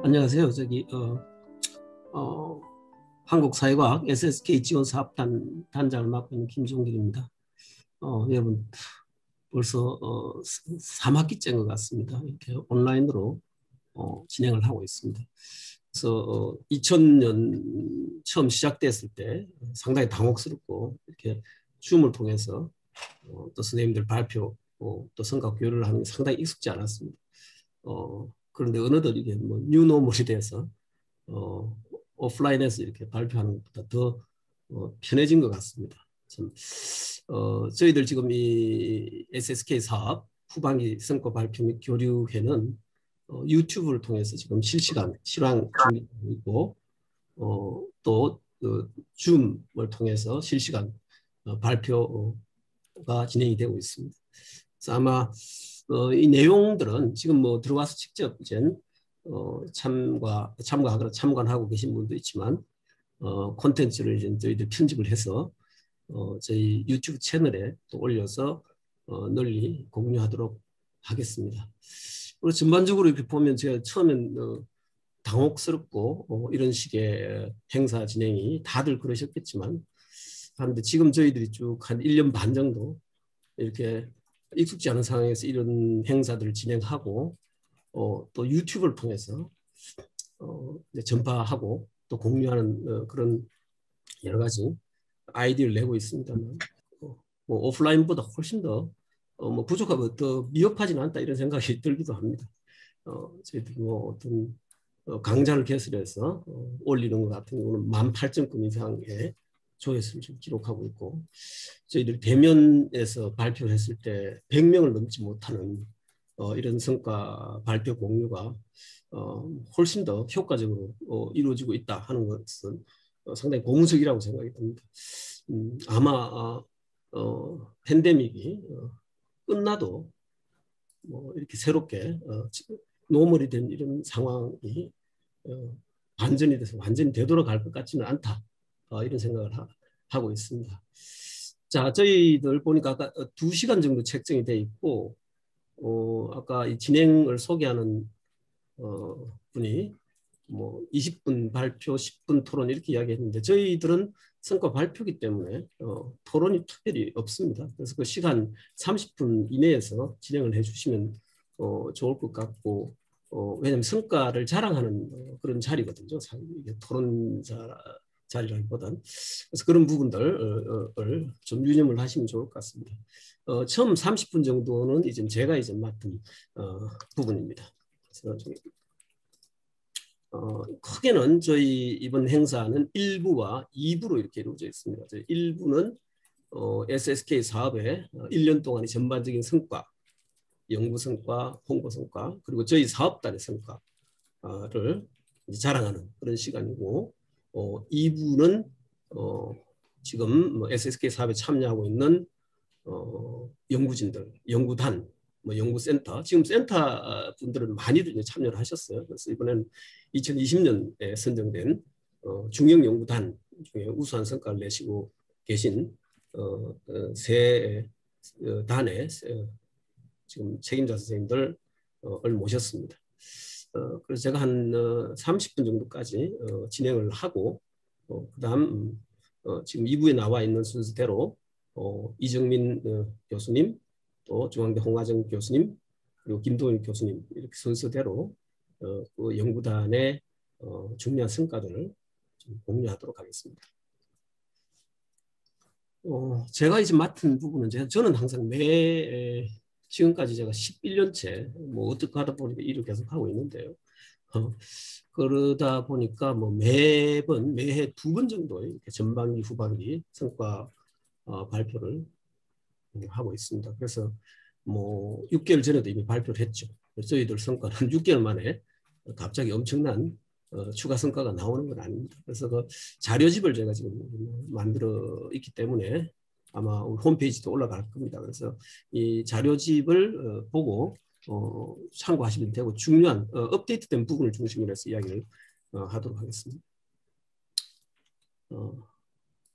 안녕하세요. 어, 한국사회과학 SSK 지원사업단 단장을 맡고 있는 김종길입니다. 여러분 벌써 3학기째인 것 같습니다. 이렇게 온라인으로 진행을 하고 있습니다. 그래서 2000년 처음 시작됐을 때 상당히 당혹스럽고 이렇게 줌을 통해서 또 선생님들 발표 또 성과 교류를 하는 게 상당히 익숙지 않았습니다. 그런데 어느덧 이게 뭐 뉴노멀이 돼서 오프라인에서 이렇게 발표하는 것보다 더 편해진 것 같습니다. 참, 저희들 지금 이 SSK 사업 후반기 성과 발표 및 교류회는 유튜브를 통해서 지금 실시간 실황 중이고 있고 또 줌을 통해서 실시간 발표가 진행이 되고 있습니다. 그래서 아마 이 내용들은 지금 뭐 들어와서 직접 이제 참가하거나 참관하고 계신 분도 있지만 콘텐츠를 이제 저희들 편집을 해서 저희 유튜브 채널에 또 올려서 널리 공유하도록 하겠습니다. 그리고 전반적으로 이렇게 보면 제가 처음엔 당혹스럽고 이런 식의 행사 진행이 다들 그러셨겠지만 하는데 지금 저희들이 쭉 한 1년 반 정도 이렇게 익숙지 않은 상황에서 이런 행사들을 진행하고 또 유튜브를 통해서 이제 전파하고 또 공유하는 그런 여러 가지 아이디어를 내고 있습니다만 뭐 오프라인보다 훨씬 더 뭐 부족하고 더 미흡하지는 않다 이런 생각이 들기도 합니다. 저희들이 뭐 어떤 강좌를 개설해서 올리는 것 같은 경우는 18,000건 이상의 조회수를 지금 기록하고 있고 저희들이 대면에서 발표를 했을 때 100명을 넘지 못하는 이런 성과 발표 공유가 훨씬 더 효과적으로 이루어지고 있다 하는 것은 상당히 고무적이라고 생각이 듭니다. 아마 팬데믹이 끝나도 뭐 이렇게 새롭게 노멀이 된 이런 상황이 반전이 돼서 완전히 되돌아갈 것 같지는 않다 이런 생각을 하고 있습니다. 자, 저희들 보니까 아까 2시간 정도 책정이 돼 있고 아까 이 진행을 소개하는 분이 뭐 20분 발표, 10분 토론 이렇게 이야기했는데 저희들은 성과 발표기 때문에 토론이 특별히 없습니다. 그래서 그 시간 30분 이내에서 진행을 해주시면 좋을 것 같고 왜냐하면 성과를 자랑하는 그런 자리거든요. 이게 토론 자리라기보단 그래서 그런 부분들을 좀 유념을 하시면 좋을 것 같습니다. 처음 30분 정도는 이제 제가 이제 맡은 부분입니다. 그래서 크게는 저희 이번 행사는 1부와 2부로 이렇게 이루어져 있습니다. 1부는 SSK 사업의 1년 동안의 전반적인 성과, 연구 성과, 홍보 성과, 그리고 저희 사업단의 성과를 자랑하는 그런 시간이고 2부는 지금 뭐 SSK 사업에 참여하고 있는 연구진들, 연구단, 뭐 연구센터, 지금 센터 분들은 많이들 참여를 하셨어요. 그래서 이번엔 2020년에 선정된 중형 연구단 중에 우수한 성과를 내시고 계신 세 단의 지금 책임자 선생님들을 모셨습니다. 그래서 제가 한 30분 정도까지 진행을 하고 그다음 지금 2부에 나와 있는 순서대로 이정민 교수님, 또 중앙대 홍화정 교수님, 그리고 김동일 교수님 이렇게 순서대로 그 연구단의 중요한 성과들을 좀 공유하도록 하겠습니다. 제가 이제 맡은 부분은 저는 항상 지금까지 제가 11년째 뭐 어떻게 하다 보니까 일을 계속 하고 있는데요. 그러다 보니까 뭐 매해 2번 정도 이렇게 전반기 후반기 성과 발표를 하고 있습니다. 그래서 뭐 6개월 전에도 이미 발표를 했죠. 저희들 성과는 6개월 만에 갑자기 엄청난 추가 성과가 나오는 건 아닙니다. 그래서 그 자료집을 제가 지금 만들어 있기 때문에 아마 우리 홈페이지도 올라갈 겁니다. 그래서 이 자료집을 보고 참고하시면 되고 중요한 업데이트된 부분을 중심으로 해서 이야기를 하도록 하겠습니다.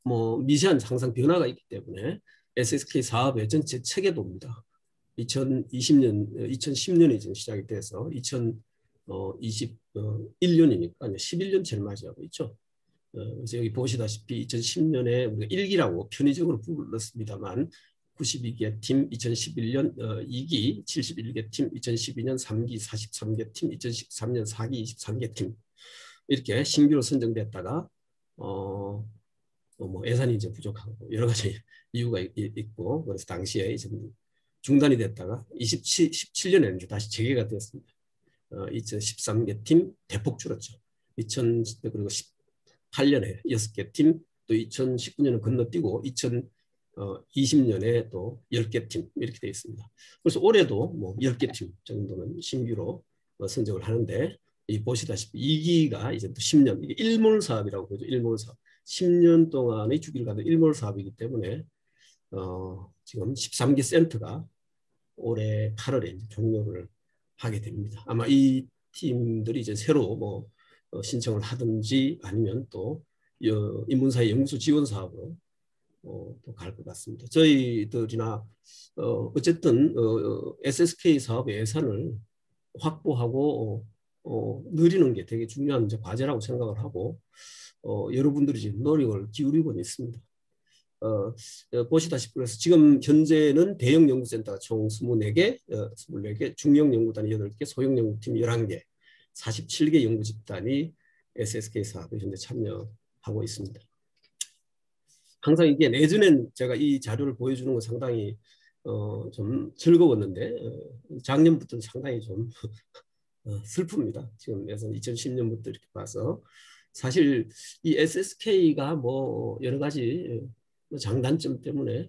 뭐 미세한 항상 변화가 있기 때문에 SSK 사업의 전체 체계도입니다. 2010년에 이제 시작이 돼서 21년이니까 11년째를 맞이하고 있죠. 그래서 여기 보시다시피 2010년에 우리가 1기라고 편의적으로 불렀습니다만 92개 팀, 2011년 2기 71개 팀, 2012년 3기 43개 팀, 2013년 4기 23개 팀 이렇게 신규로 선정됐다가 뭐 예산이 이제 부족하고 여러 가지 이유가 있고 그래서 당시에 이제 중단이 됐다가 17년에는 이제 다시 재개가 되었습니다. 2013개 팀 대폭 줄었죠. 그리고 18년에 6개 팀, 또 2019년은 건너뛰고 2020년에 또 10개 팀 이렇게 되어 있습니다. 그래서 올해도 뭐 10개 팀 정도는 신규로 선정을 하는데 이 보시다시피 2기가 이제 또 10년, 이게 일몰 사업이라고 그러죠. 일몰 사업. 10년 동안의 주기를 가는 일몰 사업이기 때문에 지금 13개 센터가 올해 8월에 이제 종료를 하게 됩니다. 아마 이 팀들이 이제 새로 뭐 신청을 하든지 아니면 또 인문사회 연구소 지원 사업으로 또 갈 것 같습니다. 저희들이나 어쨌든 SSK 사업의 예산을 확보하고 늘리는 게 되게 중요한 이제 과제라고 생각을 하고 여러분들이 지금 노력을 기울이고 있습니다. 보시다시피 그래서 지금 현재는 대형 연구센터가 총 24개, 24개, 중형 연구단이 8개, 소형 연구팀 11개, 47개 연구 집단이 SSK 사업에 현재 참여하고 있습니다. 항상 이게 예전엔 제가 이 자료를 보여주는 건 상당히 좀 즐거웠는데 작년부터는 상당히 좀 슬픕니다. 지금 2010년부터 이렇게 봐서 사실 이 SSK가 뭐 여러 가지 장단점 때문에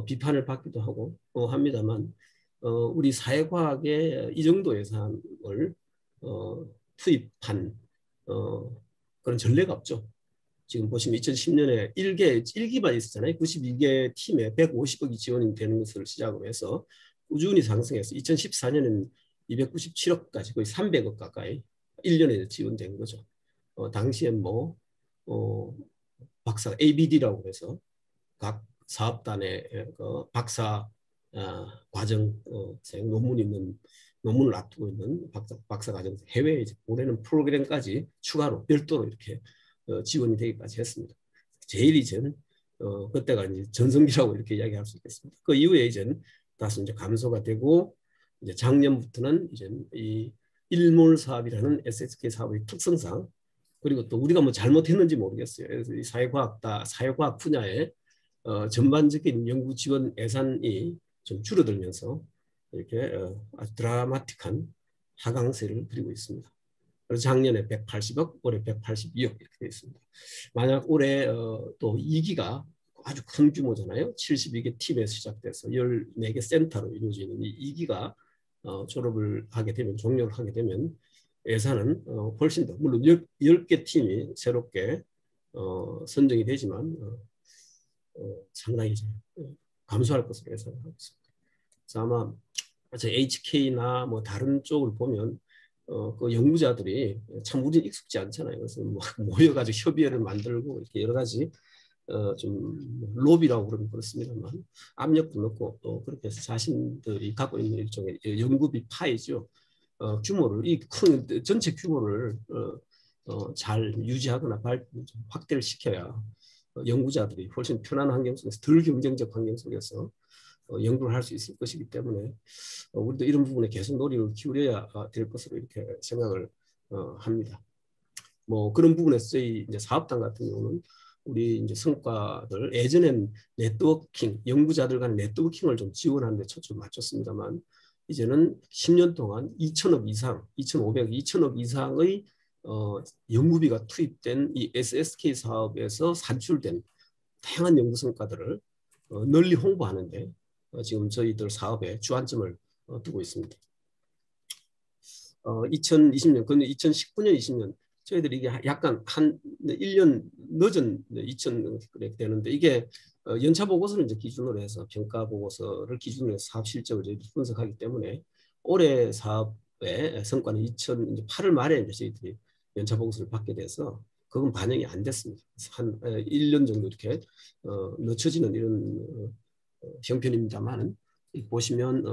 비판을 받기도 하고 합니다만 우리 사회과학에 이 정도 예산을 투입한 그런 전례가 없죠. 지금 보시면 2010년에 1기만 있었잖아요. 92개 팀에 150억이 지원이 되는 것을 시작으로 해서 꾸준히 상승해서 2014년에는 297억까지 거의 300억 가까이 1년에 지원된 거죠. 당시엔 뭐 박사 ABD라고 해서 각 사업단의 박사 과정생 논문을 앞두고 있는 박사 과정 해외에 보내는 프로그램까지 추가로 별도로 이렇게 지원이 되기까지 했습니다. 제일 이제는 그때가 이제 전성기라고 이렇게 이야기할 수 있겠습니다. 그 이후에 이제는 다소 이제 감소가 되고 이제 작년부터는 이제 이 일몰 사업이라는 SSK 사업의 특성상 그리고 또 우리가 뭐 잘못했는지 모르겠어요. 그래서 이 사회과학 분야에 전반적인 연구 지원 예산이 좀 줄어들면서 이렇게 아주 드라마틱한 하강세를 그리고 있습니다. 그래서 작년에 180억, 올해 182억 이렇게 되어 있습니다. 만약 올해 또 2기가 아주 큰 규모잖아요. 72개 팀에서 시작돼서 14개 센터로 이루어지는 이 2기가 졸업을 하게 되면, 종료를 하게 되면 예산은 훨씬 더, 물론 10개 팀이 새롭게 선정이 되지만 상당히 감소할 것으로 예상하고 있습니다. 그래서 아마 HK나 뭐 다른 쪽을 보면 그 연구자들이 참 우리는 익숙지 않잖아요. 그래서 뭐 모여가지고 협의회를 만들고 이렇게 여러 가지 좀 로비라고 그러면 그렇습니다만 압력도 넣고 또 그렇게 해서 자신들이 갖고 있는 일종의 연구비 파이죠. 규모를 이 큰 전체 규모를 잘 유지하거나 확대를 시켜야 연구자들이 훨씬 편한 환경 속에서 덜 경쟁적 환경 속에서 연구를 할 수 있을 것이기 때문에 우리도 이런 부분에 계속 노력을 기울여야 될 것으로 이렇게 생각을 합니다. 뭐 그런 부분에서 이제 사업단 같은 경우는 우리 이제 성과들 예전엔 네트워킹 연구자들 간의 네트워킹을 좀 지원하는 데 초점 맞췄습니다만 이제는 10년 동안 2천억 이상, 2,500, 2천억 이상의 연구비가 투입된 이 SSK 사업에서 산출된 다양한 연구 성과들을 널리 홍보하는데 지금 저희들 사업에 주안점을 두고 있습니다. 2020년, 근데 2019년, 20년 저희들이 이게 약간 한 1년 늦은 2000 그렇게 되는데 이게 연차 보고서를 이제 기준으로 해서 평가 보고서를 기준으로 해서 사업 실적을 저희들이 분석하기 때문에 올해 사업의 성과는 8월 말에 이제 저희들이 연차 보고서를 받게 돼서 그건 반영이 안 됐습니다. 그래서 한 1년 정도 이렇게 늦춰지는 이런 형편입니다만 보시면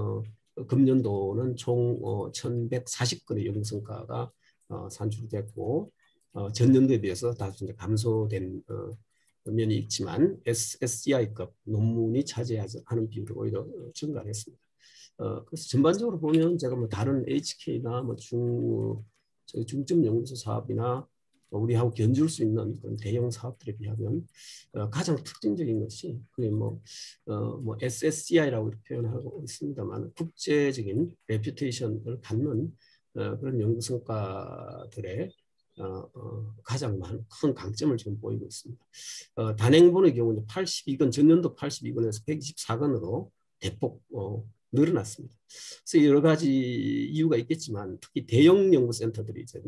금년도는 총 1,140건의 연구성과가 산출됐고 전년도에 비해서 다소 이제 감소된 면이 있지만 SSCI급 논문이 차지하는 비율이 오히려 증가했습니다. 그래서 전반적으로 보면 제가 뭐 다른 HK나 뭐 저희 중점 연구소 사업이나 우리하고 견줄 수 있는 그런 대형 사업들에 비하면 가장 특징적인 것이 그게 뭐 SSCI라고 이렇게 표현하고 있습니다만 국제적인 레퓨테이션을 갖는 그런 연구 성과들의 가장 큰 강점을 지금 보이고 있습니다. 단행본의 경우는 82건, 전년도 82건에서 124건으로 대폭 늘어났습니다. 그래서 여러 가지 이유가 있겠지만 특히 대형 연구센터들이 이제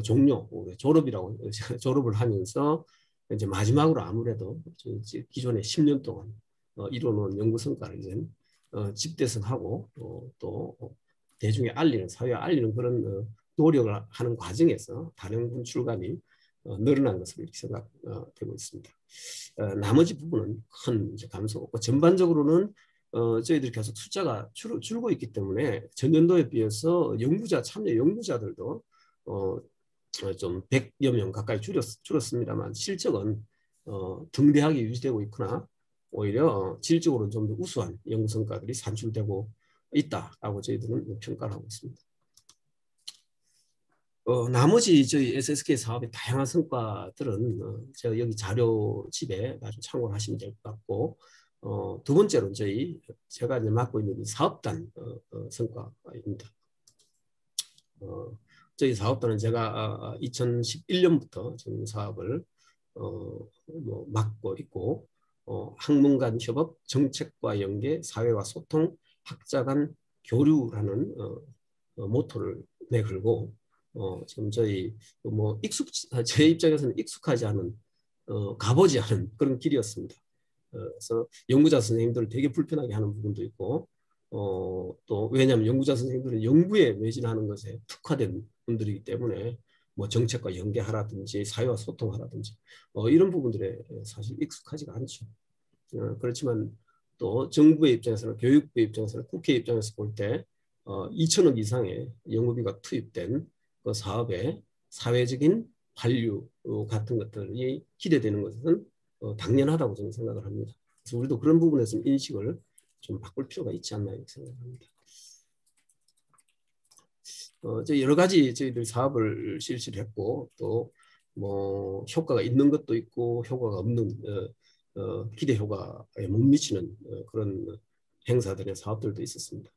종료, 졸업이라고 졸업을 하면서 이제 마지막으로 아무래도 기존에 10년 동안 이뤄놓은 연구 성과를 이제 집대성하고 또 대중에 알리는, 사회에 알리는 그런 노력을 하는 과정에서 단행본 출간이 늘어난 것으로 이렇게 생각되고 있습니다. 나머지 부분은 큰 감소고 전반적으로는 저희들이 계속 숫자가 줄고 있기 때문에 전년도에 비해서 참여 연구자들도 좀 100여 명 가까이 줄었습니다만 실적은 등대하게 유지되고 있거나 오히려 질적으로 좀 더 우수한 연구 성과들이 산출되고 있다라고 저희들은 평가를 하고 있습니다. 나머지 저희 SSK 사업의 다양한 성과들은 제가 여기 자료집에 아주 참고를 하시면 될 것 같고 두 번째로 제가 이제 맡고 있는 사업단 성과입니다. 저희 사업단은 제가 2011년부터 전 사업을 맡고 있고 학문 간 협업, 정책과 연계, 사회와 소통, 학자 간 교류라는 모토를 내걸고 지금 저희 제 입장에서는 익숙하지 않은 가보지 않은 그런 길이었습니다. 그래서 연구자 선생님들을 되게 불편하게 하는 부분도 있고 또 왜냐하면 연구자 선생님들은 연구에 매진하는 것에 특화된 분들이기 때문에 뭐 정책과 연계하라든지 사회와 소통하라든지 이런 부분들에 사실 익숙하지가 않죠. 그렇지만 또 정부의 입장에서는 교육부의 입장에서는 국회 입장에서 볼 때 2천억 이상의 연구비가 투입된 그 사업에 사회적인 반류 같은 것들이 기대되는 것은 당연하다고 저는 생각을 합니다. 그래서 우리도 그런 부분에서 인식을 좀 바꿀 필요가 있지 않나 이렇게 생각합니다. 여러 가지 저희들 사업을 실시를 했고 또 뭐 효과가 있는 것도 있고 효과가 없는 기대 효과에 못 미치는 그런 행사들의 사업들도 있었습니다.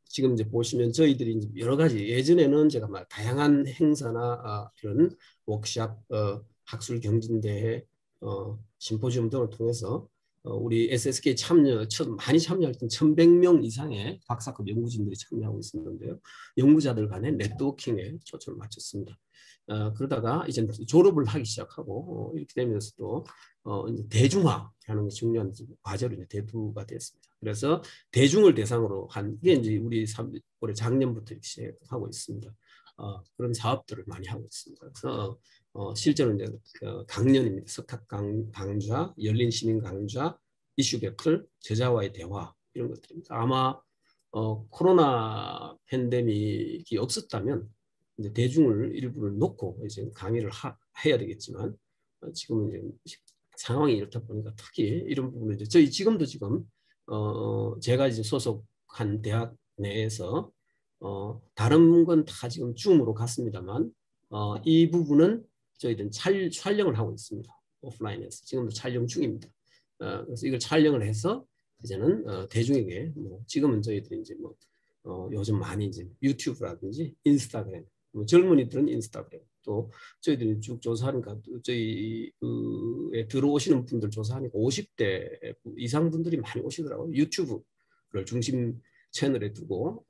지금 이제 보시면 저희들이 이제 여러 가지 예전에는 제가 막 다양한 행사나 이런 워크샵, 학술 경진대회, 심포지움 등을 통해서 우리 SSK 많이 참여할 때 1,100명 이상의 박사급 연구진들이 참여하고 있었는데요. 연구자들 간의 네트워킹에 초점을 맞췄습니다. 그러다가 이제 졸업을 하기 시작하고 이렇게 되면서도 이제 대중화하는 게 중요한 과제로 이제 대두가 됐습니다. 그래서 대중을 대상으로 한 이게 이제 우리 올해 작년부터 시작하고 있습니다. 그런 사업들을 많이 하고 있습니다. 그래서 실제로 이제 강연입니다. 석학 강좌, 열린 시민 강좌, 이슈 배틀, 저자와의 대화 이런 것들입니다. 아마 코로나 팬데믹이 없었다면 이제 대중을 일부를 놓고 이제 강의를 해야 되겠지만 지금은 이제 상황이 이렇다 보니까 특히 이런 부분을 이제 저희 지금 제가 이제 소속한 대학 내에서 다른 건 다 지금 줌으로 갔습니다만 이 부분은 저희들은 촬영을 하고 있습니다. 오프라인에서 지금도 촬영 중입니다. 그래서 이걸 촬영을 해서 이제는 대중에게 지금은 저희들이 이제 요즘 많이 이제 유튜브라든지 인스타그램, 젊은이들은 인스타그램, 또 저희들이 쭉 조사하니까 저희에 들어오시는 분들 조사하니까 50대 이상 분들이 많이 오시더라고요. 유튜브를 중심 채널에 두고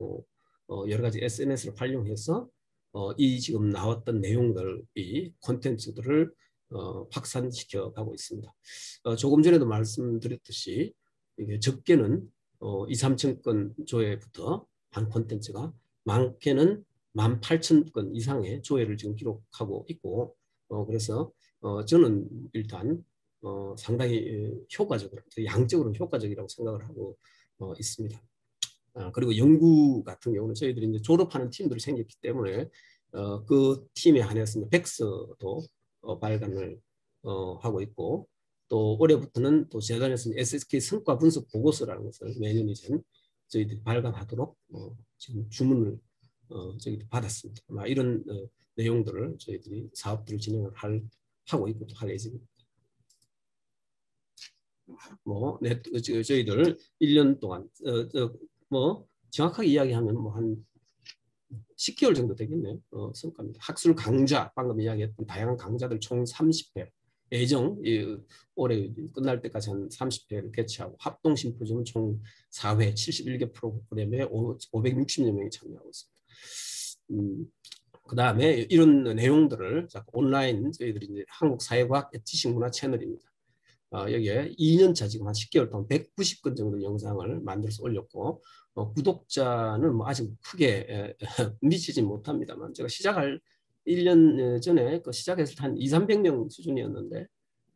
여러 가지 SNS를 활용해서 이 지금 나왔던 내용들이 콘텐츠들을 확산시켜 가고 있습니다. 조금 전에도 말씀드렸듯이 이게 적게는 2, 3천 건 조회부터 한 콘텐츠가 많게는 18,000건 이상의 조회를 지금 기록하고 있고 그래서 저는 일단 상당히 효과적으로 양적으로는 효과적이라고 생각을 하고 있습니다. 그리고 연구 같은 경우는 저희들이 이제 졸업하는 팀들이 생겼기 때문에 그 팀에 한해서 백서도 발간을 하고 있고 또 올해부터는 또 재단에서 SSK 성과 분석 보고서라는 것을 매년 이제 저희들이 발간하도록 지금 주문을 저희들이 받았습니다. 이런 내용들을 저희들이 사업들을 진행을 하고 있고 또 할 예정입니다. 저희들 1년 동안 정확하게 이야기하면 한 10개월 정도 되겠네요. 성과입니다. 학술 강좌, 방금 이야기했던 다양한 강좌들 총 30회, 예정 올해 끝날 때까지 한 30회를 개최하고 합동 심포지엄 총 4회, 71개 프로그램에 560여 명이 참여하고 있습니다. 그 다음에 이런 내용들을 온라인 저희들이 이제 한국사회과학 지식문화 채널입니다. 여기에 2년차 지금 한 10개월 동안 190건 정도 영상을 만들어서 올렸고 구독자는 아직 크게 미치지 못합니다만 제가 시작할 1년 전에 시작했을 때 한 200~300명 수준이었는데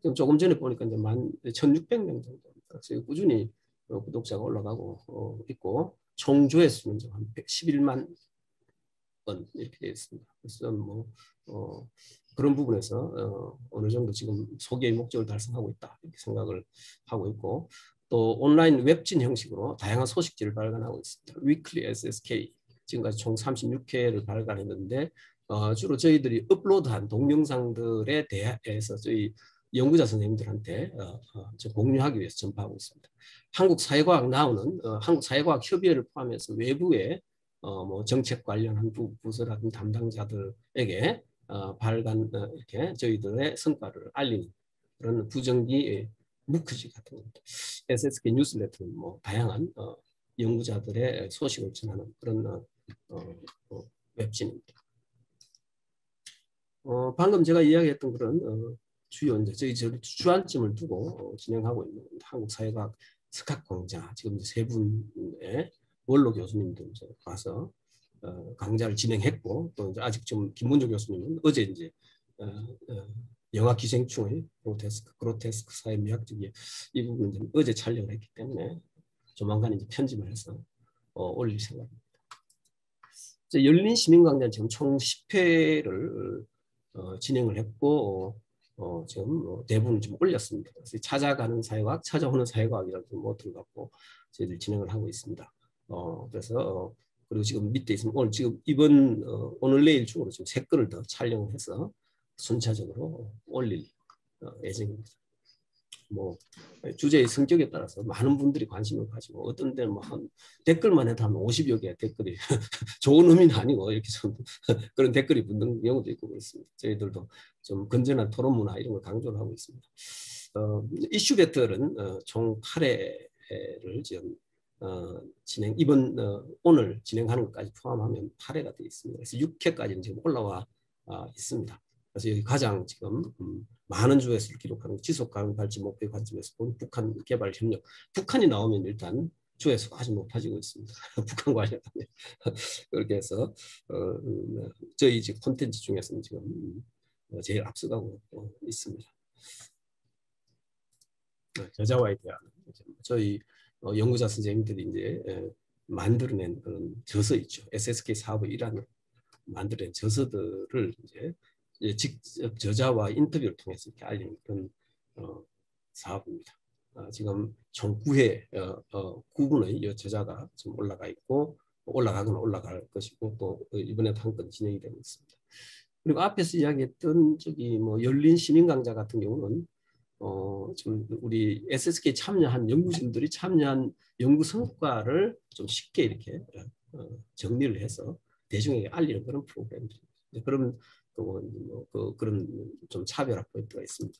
지금 조금 전에 보니까 이제 1,600명 정도입니다. 그래서 꾸준히 구독자가 올라가고 있고 총 조회수는 한 111만 건 이렇게 되어 있습니다. 그래서 그런 부분에서 어느 정도 지금 소개의 목적을 달성하고 있다 이렇게 생각을 하고 있고 또 온라인 웹진 형식으로 다양한 소식지를 발간하고 있습니다. 위클리 SSK 지금까지 총 36회를 발간했는데 주로 저희들이 업로드한 동영상들에 대해서 저희 연구자 선생님들한테 공유하기 위해서 전파하고 있습니다. 한국사회과학 나오는 한국사회과학협의회를 포함해서 외부의 정책 관련한 부서라든 담당자들에게 발간 이렇게 저희들의 성과를 알리는 그런 부정기 무크지 같은 겁니다. SSK 뉴스레터는 다양한 연구자들의 소식을 전하는 그런 웹진입니다. 방금 제가 이야기했던 그런 주요 이제 저희 주안점을 두고 진행하고 있는 한국사회과학 스카공자 지금 이제 세 분의 원로 교수님들 와서 강좌를 진행했고 또 이제 아직 좀 김문조 교수님은 어제 이제 영화 기생충의 그로테스크 사회 미학적이 이 부분은 좀 어제 촬영을 했기 때문에 조만간 이제 편집을 해서 올릴 생각입니다. 열린 시민광장 지금 총 10회를 진행을 했고 지금 대부분 좀 올렸습니다. 그래서 찾아가는 사회과학, 찾아오는 사회과학이라는 모토를 갖고 저희들 진행을 하고 있습니다. 그래서 그리고 지금 밑에 있으면 오늘 지금 이번 오늘 내일 중으로 지금 3건을 더 촬영을 해서 순차적으로 올릴 예정입니다. 주제의 성격에 따라서 많은 분들이 관심을 가지고 어떤 데는 한 댓글만 해도 한 50여 개의 댓글이 좋은 의미는 아니고 이렇게 좀 그런 댓글이 붙는 경우도 있고 그렇습니다. 저희들도 좀 건전한 토론 문화 이런 걸 강조를 하고 있습니다. 이슈 배틀은 총 8회를 지금 이번 오늘 진행하는 것까지 포함하면 8회가 되어 있습니다. 그래서 6회까지는 지금 올라와 있습니다. 그래서 여기 가장 지금 많은 조회수를 기록하는 지속 가능 발전 목표의 관점에서 본 북한 개발 협력. 북한이 나오면 일단 조회수가 아주 높아지고 있습니다. 북한 관련하면 그렇게 해서 저희 지금 콘텐츠 중에서는 지금 제일 앞서가고 있습니다. 여자와의 대화. 저희 연구자 선생님들이 이제 만들어낸 그런 저서 있죠. SSK 사업의 일환으로 만들어낸 저서들을 이제 직접 저자와 인터뷰를 통해서 이렇게 알리는 그런 사업입니다. 지금 총 9회 9분의 저자가 지금 올라가 있고 올라가거나 올라갈 것이고 또 이번에도 한 건 진행이 되고 있습니다. 그리고 앞에서 이야기했던 열린 시민 강좌 같은 경우는 좀 우리 SSK 참여한 연구진들이 참여한 연구 성과를 좀 쉽게 이렇게 정리를 해서 대중에게 알리는 그런 프로그램들입니다. 그런 그런 좀 차별화 포인트가 있습니다.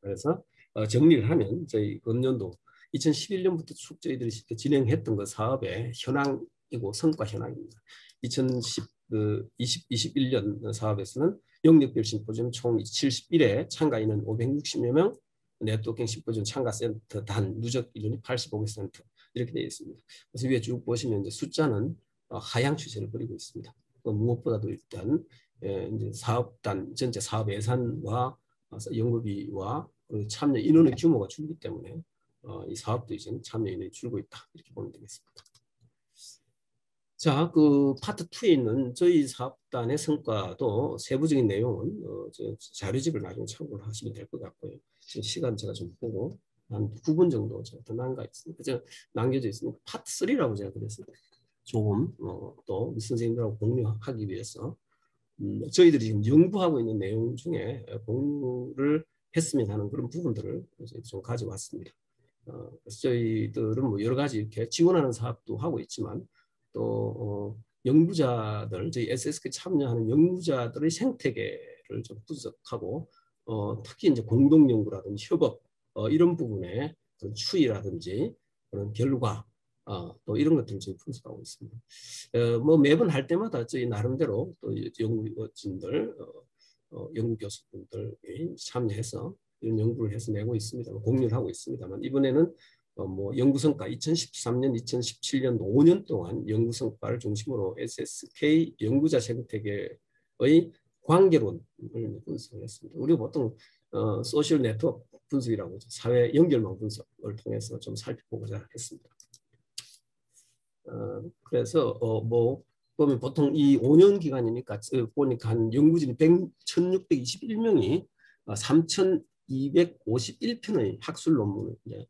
그래서 정리를 하면 저희 금년도 2011년부터 쭉 저희들이 진행했던 그 사업의 현황이고 성과 현황입니다. 2021년 사업에서는 영역별 심포지엄 총 71회 참가 인원 560여 명, 네트워킹 심포지엄 참가센터 단 누적 인원이 85% 이렇게 되어 있습니다. 그래서 위에 쭉 보시면 이제 숫자는 하향 추세를 보이고 있습니다. 무엇보다도 일단 이제 사업단 전체 사업 예산과 연구비와 참여 인원의 규모가 줄기 때문에 이 사업도 이제 참여 인원이 줄고 있다 이렇게 보면 되겠습니다. 자, 그 파트 2에 있는 저희 사업단의 성과도 세부적인 내용은 저 자료집을 나중에 참고를 하시면 될 것 같고요. 지금 시간 제가 좀 보고 한 9분 정도 제가 더 남겨 있습니다. 제가 남겨져 있으니까 파트 3라고 제가 그랬어요. 조금 또 우리 선생님들하고 공유하기 위해서 저희들이 지금 연구하고 있는 내용 중에 공유를 했으면 하는 그런 부분들을 좀 가져왔습니다. 그래서 저희들은 뭐 여러 가지 이렇게 지원하는 사업도 하고 있지만 또 연구자들, 저희 SSK 참여하는 연구자들의 생태계를 좀 분석하고 특히 이제 공동 연구라든지 협업 이런 부분에 그런 추이라든지 그런 결과 또 이런 것들을 저희 분석하고 있습니다. 뭐 매번 할 때마다 저희 나름대로 또 연구진들, 연구 교수분들이 참여해서 이런 연구를 해서 내고 있습니다. 공유를 하고 있습니다만 이번에는 뭐 연구 성과 2013년, 2017년 5년 동안 연구 성과를 중심으로 SSK 연구자 생태계의 관계론을 분석을 했습니다. 우리가 보통 소셜 네트워크 분석이라고 하죠. 사회 연결망 분석을 통해서 좀 살펴보고자 했습니다. 그래서 뭐 보면 보통 이 5년 기간이니까 보니까 한 연구진이 1,621명이 3,251편의 학술 논문을 이제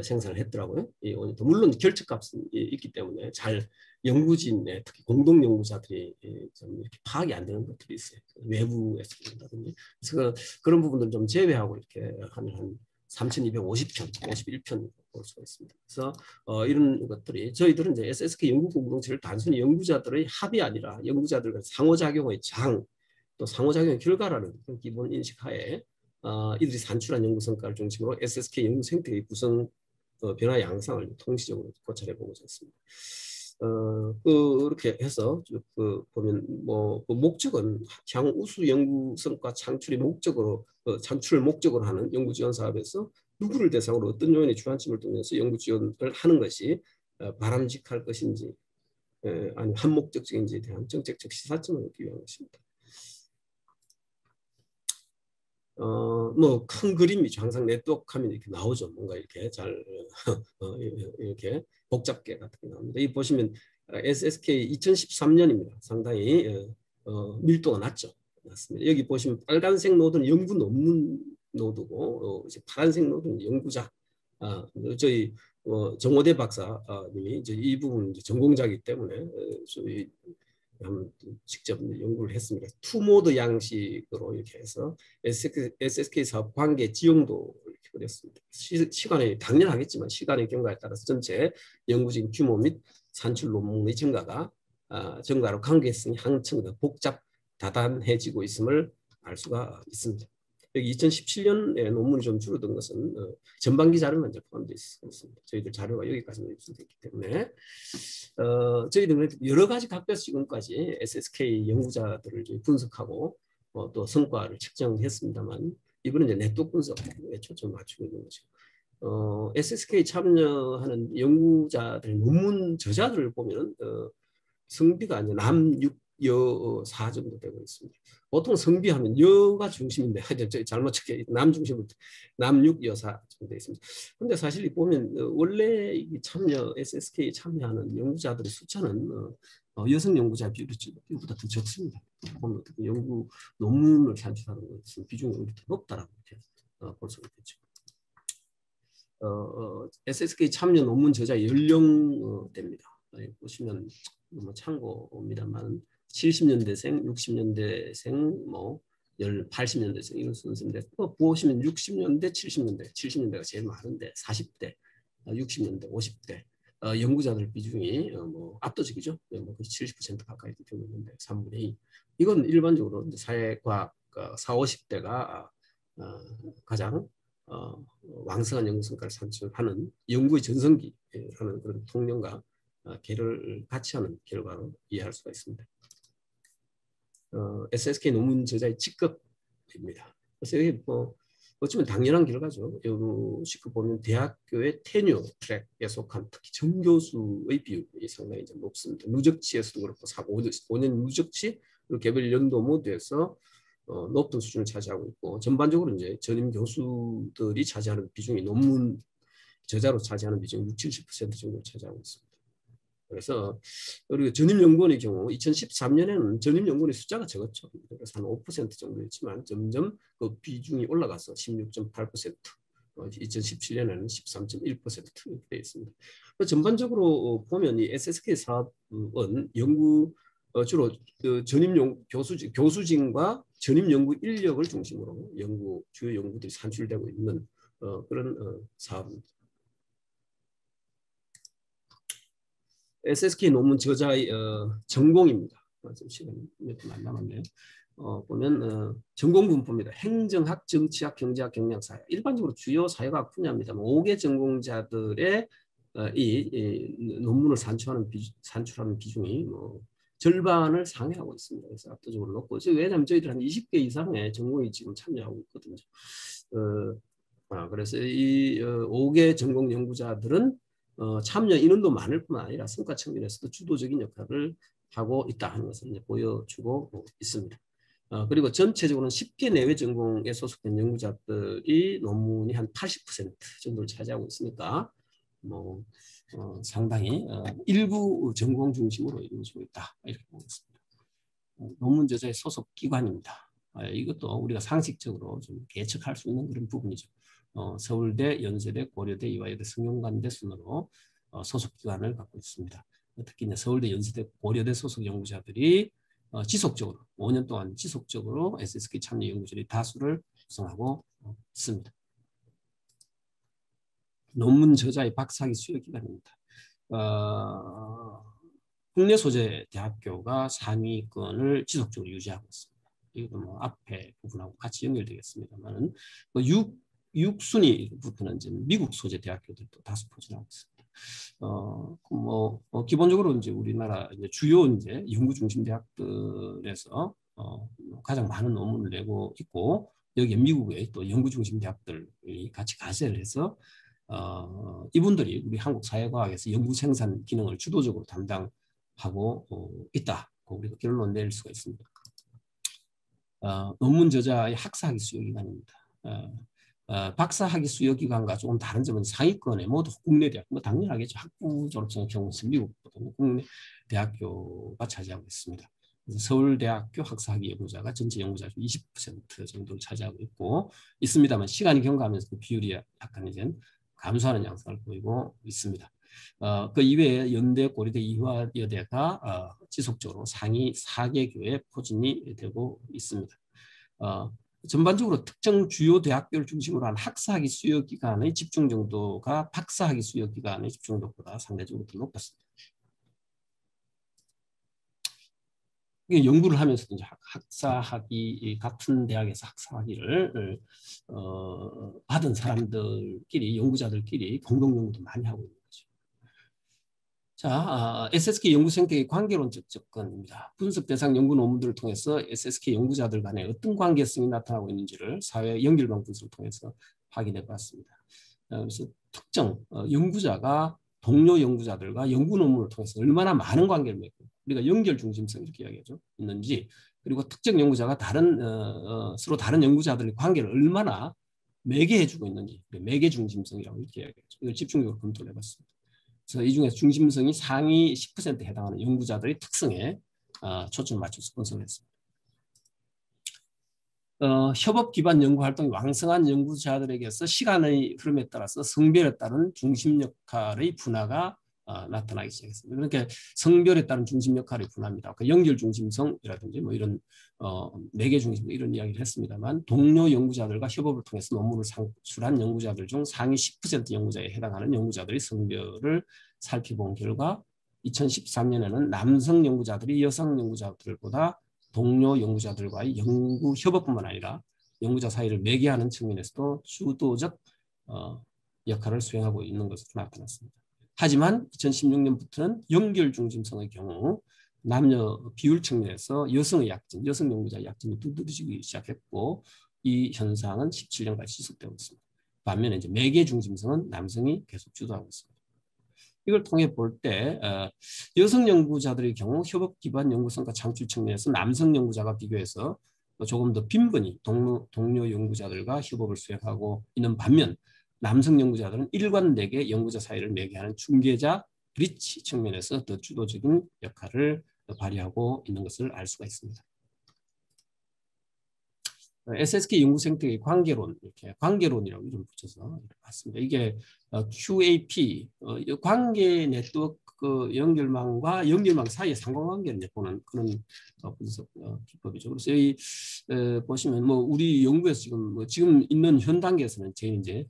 생산을 했더라고요. 물론 결측값은 있기 때문에 잘 연구진의 특히 공동 연구자들이 좀 이렇게 파악이 안 되는 것들이 있어요. 외부에서 본다든지. 그래서 그런 부분들 좀 제외하고 이렇게 하면 한 3,250편, 51편 볼 수가 있습니다. 그래서 이런 것들이 저희들은 이제 SSK 연구 공동체를 단순히 연구자들의 합이 아니라 연구자들과 상호작용의 장, 또 상호작용의 결과라는 기본 인식하에 이들이 산출한 연구 성과를 중심으로 SSK 연구 생태계의 구성 변화 양상을 통시적으로 고찰해 보고자 했습니다. 그렇게 해서 보면 그 목적은 향후 우수 연구 성과 창출의 목적으로 창출을 목적으로 하는 연구 지원 사업에서 누구를 대상으로 어떤 요인의 주관점을 두면서 연구 지원을 하는 것이 바람직할 것인지 아니면 한목적적인지에 대한 정책적 시사점을 얻기 위한 것입니다. 뭐 큰 그림이죠. 항상 네트워크 하면 이렇게 나오죠. 뭔가 이렇게 잘 이렇게 복잡게 같은 게 나옵니다. 이 보시면 SSK 2013년입니다. 상당히 밀도가 낮죠. 맞습니다. 여기 보시면 빨간색 노드는 연구 논문 노드고 이제 파란색 노드는 연구자. 저희 정호대 박사님이 이제 이 부분 전공자이기 때문에 저희 직접 연구를 했습니다. 투모드 양식으로 이렇게 해서 SSK 사업 관계 지형도 이렇게 그렸습니다. 시간이 당연하겠지만 시간의 경과에 따라서 전체 연구진 규모 및 산출 논문의 증가로 관계성이 한층 더 복잡 다단해지고 있음을 알 수가 있습니다. 여기 2017년에 논문이 좀 줄어든 것은 전반기 자료만 이제 포함되어 있습니다. 저희들 자료가 여기까지만 입수됐기 때문에 저희들 여러 가지 각별서 지금까지 SSK 연구자들을 분석하고 또 성과를 측정했습니다만 이번에 이제 네트워크 분석에 초점 맞추고 있는 거죠. SSK 참여하는 연구자들 논문 저자들을 보면 성비가 아니라 남육 여4 정도 되고 있습니다. 보통 성비하면 여가 중심인데 잘못 쳤게 남 중심으로 남육 여4 정도 되어 있습니다. 그런데 사실 보면 원래 참여 SSK 참여하는 연구자들의 숫자는 여성 연구자 비율보다 더 적습니다. 보면 연구 논문을 산출하는 것은 비중이 오히려 더 높다라고 이렇게 볼 수가 있겠죠. SSK 참여 논문 저자 연령대입니다. 보시면 뭐 참고입니다만 70년대생, 60년대생, 뭐 80년대생 이런 순서인데 또 보시면 60년대, 70년대가 제일 많은데 40대, 60년대, 50대 연구자들 비중이 뭐 압도적이죠. 뭐 70% 가까이 되고 있는데 3분의 2. 이건 일반적으로 사회과학 40, 50대가 가장 왕성한 연구 성과를 산출하는 연구의 전성기라는 그런 통념과 개를 같이 하는 결과로 이해할 수가 있습니다. SSK 논문 저자의 직급입니다. 그래서 이게 뭐 어쩌면 당연한 결과죠. 여기 보면 대학교의 테뉴어 트랙에 속한 특히 정교수의 비율이 상당히 좀 높습니다. 누적치에서도 그렇고 5년 누적치 그리고 개별 연도 모두에서 높은 수준을 차지하고 있고 전반적으로 이제 전임 교수들이 차지하는 비중이 논문 저자로 차지하는 비중이 60, 70% 정도 차지하고 있습니다. 그래서 그리고 전임연구원의 경우 2013년에는 전임연구원의 숫자가 적었죠. 그래서 한 5% 정도였지만 점점 그 비중이 올라가서 16.8%, 2017년에는 13.1% 되어 있습니다. 전반적으로 보면 이 SSK 사업은 연구 주로 전임 교수진과 전임 연구 인력을 중심으로 주요 연구들이 산출되고 있는 그런 사업입니다. SSK 논문 저자의 전공입니다. 좀 시간이 몇 분 안 남았네요. 보면 전공 분포입니다. 행정학, 정치학, 경제학, 경영학, 사회. 일반적으로 주요 사회과학 분야입니다만 5개 전공자들의 이 논문을 산출하는 비중이 뭐 절반을 상회하고 있습니다. 그래서 압도적으로 높고, 왜냐하면 저희들 한 20개 이상의 전공이 지금 참여하고 있거든요. 그래서 이 5개 전공 연구자들은 참여 인원도 많을 뿐만 아니라 성과 측면에서도 주도적인 역할을 하고 있다 하는 것을 이제 보여주고 있습니다. 그리고 전체적으로는 10개 내외 전공에 소속된 연구자들이 논문이 한 80% 정도를 차지하고 있으니까 뭐 상당히 일부 전공 중심으로 이루어지고 있다 이렇게 보겠습니다. 논문 저자의 소속 기관입니다. 이것도 우리가 상식적으로 좀 예측할 수 있는 그런 부분이죠. 서울대, 연세대, 고려대, 이화여대, 성균관대 순으로 소속 기관을 갖고 있습니다. 특히 이제 서울대, 연세대, 고려대 소속 연구자들이 지속적으로 5년 동안 지속적으로 SSK 참여 연구자들이 다수를 구성하고 있습니다. 논문 저자의 박사학위 수여 기관입니다. 국내 소재 대학교가 상위권을 지속적으로 유지하고 있습니다. 이것도 뭐 앞에 부분하고 같이 연결되겠습니다만, 6순위부터는 이제 미국 소재 대학교들도 다수 포진하고 있습니다. 기본적으로 이제 우리나라 이제 주요 이제 연구 중심 대학들에서 가장 많은 논문을 내고 있고, 여기 미국의 또 연구 중심 대학들이 같이 가세를 해서 이분들이 우리 한국 사회과학에서 연구 생산 기능을 주도적으로 담당하고 있다. 우리가 결론을 낼 수가 있습니다. 논문 저자의 학사학위 수여 기관입니다. 박사학위 수여 기관과 조금 다른 점은 상위권에 모두 국내 대학, 뭐 당연하겠죠. 학부 졸업생의 경우는 미국 국내 대학교가 차지하고 있습니다. 서울대학교 학사학위 연구자가 전체 연구자 중 20% 정도를 차지하고 있습니다만 시간이 경과하면서 그 비율이 약간 이제 감소하는 양상을 보이고 있습니다. 그 이외에 연대, 고려대, 이화여대가 지속적으로 상위 4개 교에 포진이 되고 있습니다. 전반적으로 특정 주요 대학교를 중심으로 한 학사학위 수여 기관의 집중 정도가 박사학위 수여 기관의 집중도보다 상대적으로 더 높았습니다. 연구를 하면서도 이제 학사학위 같은 대학에서 학사학위를 받은 사람들끼리 연구자들끼리 공동 연구도 많이 하고 있는 거죠. 자, SSK 연구 성격의 관계론적 접근입니다. 분석 대상 연구 논문들을 통해서 SSK 연구자들 간에 어떤 관계성이 나타나고 있는지를 사회 연결망 분석을 통해서 확인해 봤습니다. 그래서 특정 연구자가 동료 연구자들과 연구 논문을 통해서 얼마나 많은 관계를 맺고, 우리가 연결 중심성 이렇게 이야기하죠. 있는지, 그리고 특정 연구자가 서로 다른 연구자들의 관계를 얼마나 매개해주고 있는지, 매개 중심성이라고 이렇게 이야기하죠. 이걸 집중적으로 검토를 해봤습니다. 그래서 이 중에서 중심성이 상위 10%에 해당하는 연구자들의 특성에 초점을 맞춰서 분석을 했습니다. 협업 기반 연구 활동이 왕성한 연구자들에게서 시간의 흐름에 따라서 성별에 따른 중심 역할의 분화가 나타나기 시작했습니다. 그러니까 성별에 따른 중심 역할의 분화입니다. 그러니까 연결 중심성이라든지 뭐 이런 매개 중심 이런 이야기를 했습니다만, 동료 연구자들과 협업을 통해서 논문을 산출한 연구자들 중 상위 10% 연구자에 해당하는 연구자들의 성별을 살펴본 결과 2013년에는 남성 연구자들이 여성 연구자들보다 동료 연구자들과의 연구 협업뿐만 아니라 연구자 사이를 매개하는 측면에서도 주도적 역할을 수행하고 있는 것으로 나타났습니다. 하지만 2016년부터는 연결 중심성의 경우 남녀 비율 측면에서 여성 연구자의 약점이 두드러지기 시작했고, 이 현상은 17년까지 지속되고 있습니다. 반면에 이제 매개 중심성은 남성이 계속 주도하고 있습니다. 이걸 통해 볼 때 여성 연구자들의 경우 협업 기반 연구 성과 창출 측면에서 남성 연구자가 비교해서 조금 더 빈번히 동료 연구자들과 협업을 수행하고 있는 반면, 남성 연구자들은 일관되게 연구자 사이를 매개하는 중개자 브릿지 측면에서 더 주도적인 역할을 발휘하고 있는 것을 알 수가 있습니다. SSK 연구 생태계 관계론, 이렇게 관계론이라고 이름 붙여서 봤습니다. 이게 QAP, 관계 네트워크 연결망과 연결망 사이의 상관관계를 보는 그런 분석 기법이죠. 그래서 여기 보시면 뭐 우리 연구에서 지금 있는 현 단계에서는 제일 이제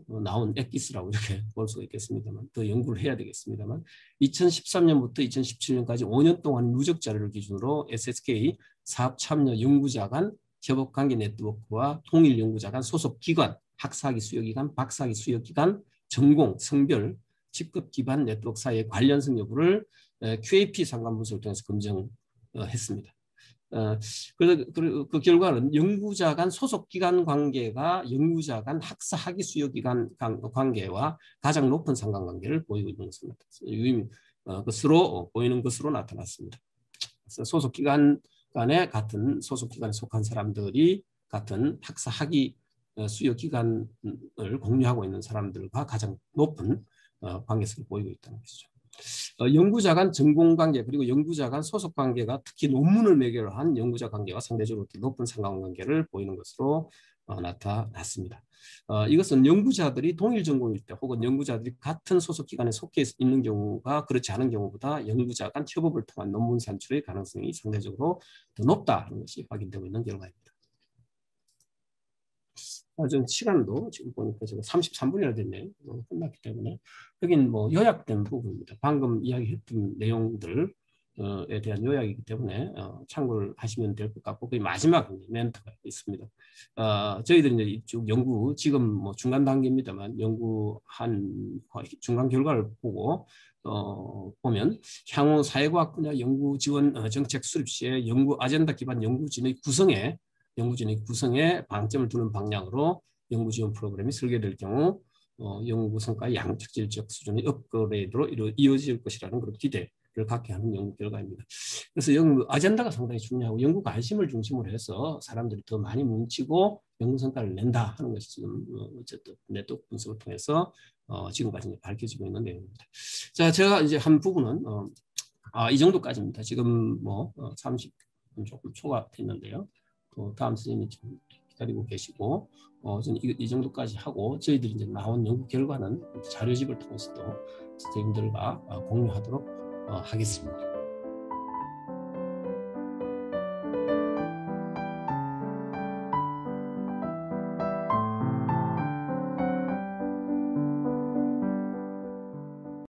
나온 엑기스라고 이렇게 볼 수가 있겠습니다만, 더 연구를 해야 되겠습니다만, 2013년부터 2017년까지 5년 동안 누적 자료를 기준으로 SSK 사업 참여 연구자 간 협업관계 네트워크와 통일 연구자 간 소속 기관, 학사학위 수여기관, 박사학위 수여기관, 전공, 성별, 직급 기반 네트워크 사이의 관련성 여부를 QAP 상관 분석을 통해서 검증했습니다. 그래서 그 결과는 연구자 간 소속 기관 관계가 연구자 간 학사 학위 수여 기관 관계와 가장 높은 상관관계를 보이고 있는 것입니다. 것으로 보이는 것으로 나타났습니다. 그래서 소속 기관 간에 같은 소속 기관에 속한 사람들이 같은 학사 학위 수여 기관을 공유하고 있는 사람들과 가장 높은 관계성을 보이고 있다는 것이죠. 연구자 간 전공 관계 그리고 연구자 간 소속 관계가 특히 논문을 매개로 한 연구자 관계와 상대적으로 높은 상관관계를 보이는 것으로 나타났습니다. 이것은 연구자들이 동일 전공일 때 혹은 연구자들이 같은 소속 기관에 속해 있는 경우가 그렇지 않은 경우보다 연구자 간 협업을 통한 논문 산출의 가능성이 상대적으로 더 높다는 것이 확인되고 있는 결과입니다. 좀 시간도 지금 보니까 지금 33분이나 됐네요. 끝났기 때문에 여긴 뭐 요약된 부분입니다. 방금 이야기했던 내용들에 대한 요약이기 때문에 참고를 하시면 될 것 같고, 그 마지막 멘트가 있습니다. 저희들이 이제 쭉 연구 지금 뭐 중간 단계입니다만 연구한 중간 결과를 보고 보면 향후 사회과학 분야 연구 지원 정책 수립 시에 연구 아젠다 기반 연구진의 구성에 방점을 두는 방향으로 연구 지원 프로그램이 설계될 경우 연구 성과의 양적 질적 수준의 업그레이드로 이어질 것이라는 그런 기대를 갖게 하는 연구 결과입니다. 그래서 연구 아젠다가 상당히 중요하고 연구 관심을 중심으로 해서 사람들이 더 많이 뭉치고 연구 성과를 낸다 하는 것이 지금 어쨌든 네트워크 분석을 통해서 지금까지 밝혀지고 있는 내용입니다. 자, 제가 이제 한 부분은 이 정도까지입니다. 지금 뭐 30분 조금 초과됐는데요. 다음 선생님이 좀 기다리고 계시고 저는 이 정도까지 하고 저희들이 이제 나온 연구 결과는 자료집을 통해서도 선생님들과 공유하도록 하겠습니다.